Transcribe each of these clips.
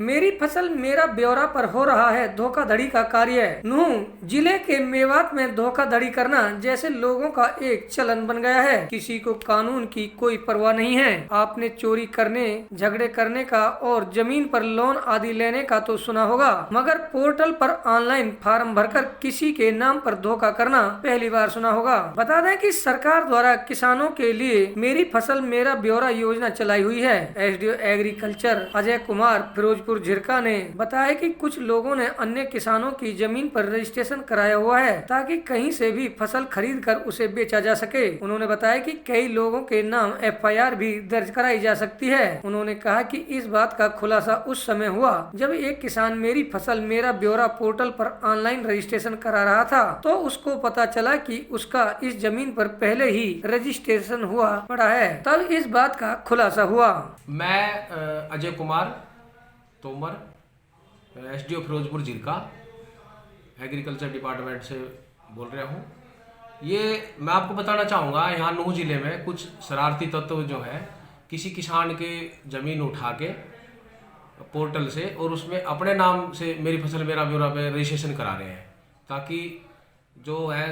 मेरी फसल मेरा ब्यौरा पर हो रहा है धोखाधड़ी का कार्य। नूंह जिले के मेवात में धोखाधड़ी करना जैसे लोगों का एक चलन बन गया है। किसी को कानून की कोई परवाह नहीं है। आपने चोरी करने, झगड़े करने का और जमीन पर लोन आदि लेने का तो सुना होगा, मगर पोर्टल पर ऑनलाइन फार्म भरकर किसी के नाम पर धोखा करना पहली बार सुना होगा। बता दें कि सरकार द्वारा किसानों के लिए मेरी फसल मेरा ब्यौरा योजना चलाई हुई है। एसडीओ एग्रीकल्चर अजय कुमार फिरोजपुर झिरका ने बताया कि कुछ लोगों ने अन्य किसानों की जमीन पर रजिस्ट्रेशन कराया हुआ है ताकि कहीं से भी फसल खरीद कर उसे बेचा जा सके। उन्होंने बताया कि कई लोगों के नाम FIR भी दर्ज कराई जा सकती है। उन्होंने कहा कि इस बात का खुलासा उस समय हुआ जब एक किसान मेरी फसल मेरा ब्यौरा पोर्टल पर ऑनलाइन रजिस्ट्रेशन करा रहा था, तो उसको पता चला कि उसका इस जमीन पर पहले ही रजिस्ट्रेशन हुआ पड़ा है, तब इस बात का खुलासा हुआ। मैं Ajay Kumar Tomar, SDO Firozpur Jhirka, agriculture department से बोल रहा हूँ। ये मैं आपको बताना चाहूँगा, यहाँ नूंह जिले में कुछ शरारती तत्व जो है किसी किसान के ज़मीन उठा के पोर्टल से और उसमें अपने नाम से मेरी फसल मेरा ब्यौरा पे रजिस्ट्रेशन करा रहे हैं, ताकि जो है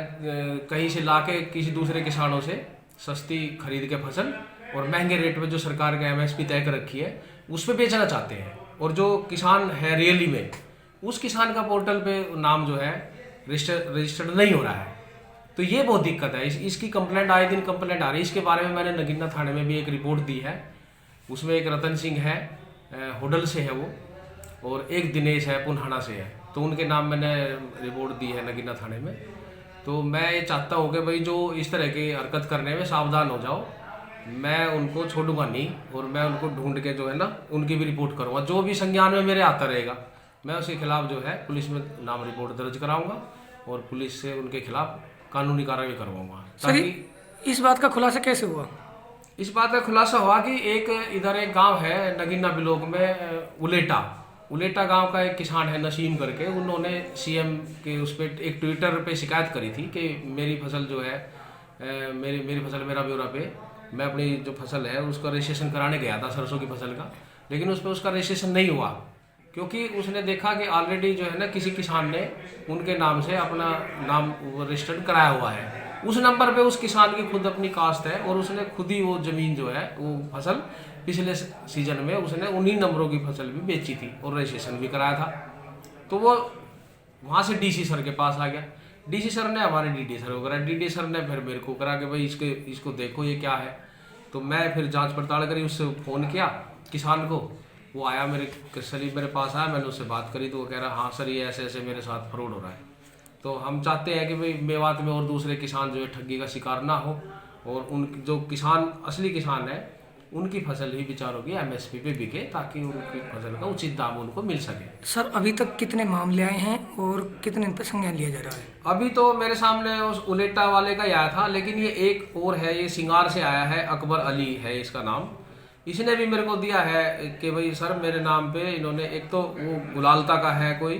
कहीं से लाके किसी दूसरे किसानों से सस्ती खरीद के फसल और महंगे रेट में जो सरकार के MSP तय कर रखी है उस पर बेचना चाहते हैं। और जो किसान है रियली में उस किसान का पोर्टल पे नाम जो है रजिस्टर्ड नहीं हो रहा है, तो ये बहुत दिक्कत है। इसकी कंप्लेंट आए दिन कंप्लेंट आ रही है। इसके बारे में मैंने नगीना थाने में भी एक रिपोर्ट दी है। उसमें एक रतन सिंह है, होडल से है वो, और एक दिनेश है, पुनहाना से है, तो उनके नाम मैंने रिपोर्ट दी है नगीना थाने में। तो मैं ये चाहता हूँ कि भाई जो इस तरह की हरकत करने में सावधान हो जाओ। मैं उनको छोड़ूंगा नहीं और मैं उनको ढूंढ के जो है ना उनकी भी रिपोर्ट करूँगा। जो भी संज्ञान में मेरे आता रहेगा मैं उसके खिलाफ जो है पुलिस में नाम रिपोर्ट दर्ज कराऊंगा और पुलिस से उनके खिलाफ कानूनी कार्रवाई करवाऊंगा। ताकि इस बात का खुलासा कैसे हुआ? इस बात का खुलासा हुआ कि इधर एक गांव है नगीना ब्लॉक में उलेटा गांव का एक किसान है नसीम करके। उन्होंने CM के उस पर एक ट्विटर पे शिकायत करी थी कि मेरी फसल जो है मेरी फसल मेरा ब्यौरा पे मैं अपनी जो फसल है उसका रजिस्ट्रेशन कराने गया था सरसों की फसल का, लेकिन उस पर उसका रजिस्ट्रेशन नहीं हुआ क्योंकि उसने देखा कि ऑलरेडी जो है ना किसी किसान ने उनके नाम से अपना नाम रजिस्टर्ड कराया हुआ है। उस नंबर पे उस किसान की खुद अपनी कास्ट है और उसने खुद ही वो ज़मीन जो है वो फसल पिछले सीजन में उसने उन्हीं नंबरों की फसल भी बेची थी और रजिस्ट्रेशन भी कराया था। तो वो वहाँ से DC सर के पास आ गया। DC सर ने हमारे DD सर को करा, DD सर ने फिर मेरे को करा कि भाई इसको देखो ये क्या है। तो मैं फिर जांच पड़ताल करी, उससे फ़ोन किया किसान को, वो आया मेरे पास आया, मैंने उससे बात करी तो वो कह रहा हाँ सर ये ऐसे ऐसे मेरे साथ फ्रॉड हो रहा है। तो हम चाहते हैं कि भाई मेवात में और दूसरे किसान जो है ठगी का शिकार ना हो और उन जो किसान असली किसान है उनकी फसल ही बेचारों की MSP पे बिके ताकि उनकी फसल का उचित दाम उनको मिल सके। सर अभी तक कितने मामले आए हैं और कितने पर संज्ञान लिया जा रहा है? अभी तो मेरे सामने उस उलेटा वाले का आया था, लेकिन ये एक और है, ये सिंगार से आया है, अकबर अली है इसका नाम। इसने भी मेरे को दिया है कि भाई सर मेरे नाम पे इन्होंने एक तो वो गुलालता का है, कोई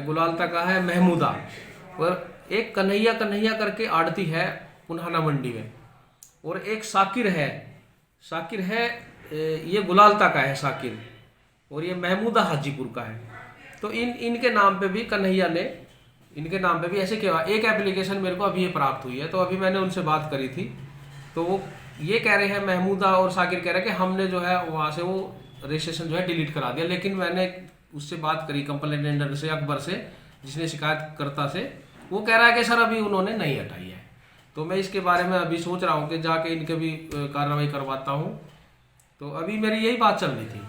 गुलालता का है महमूदा, और एक कन्हैया करके आड़ती है पुनहाना मंडी में, और एक साकिर है ये गुलालता का है साकिर, और ये महमूदा हाजीपुर का है। तो इनके नाम पे भी कन्हैया ने इनके नाम पे भी ऐसे किया। एक एप्लीकेशन मेरे को अभी ये प्राप्त हुई है, तो अभी मैंने उनसे बात करी थी, तो वो ये कह रहे हैं महमूदा और साकिर कह रहे हैं कि हमने जो है वहाँ से वो रजिस्ट्रेशन जो है डिलीट करा दिया। लेकिन मैंने उससे बात करी कंप्लेंट से, अकबर से, जिसने शिकायतकर्ता से, वो कह रहा है कि सर अभी उन्होंने नहीं हटाई है। तो मैं इसके बारे में अभी सोच रहा हूँ कि जाके इनके भी कार्रवाई करवाता हूँ। तो अभी मेरी यही बात चल रही थी।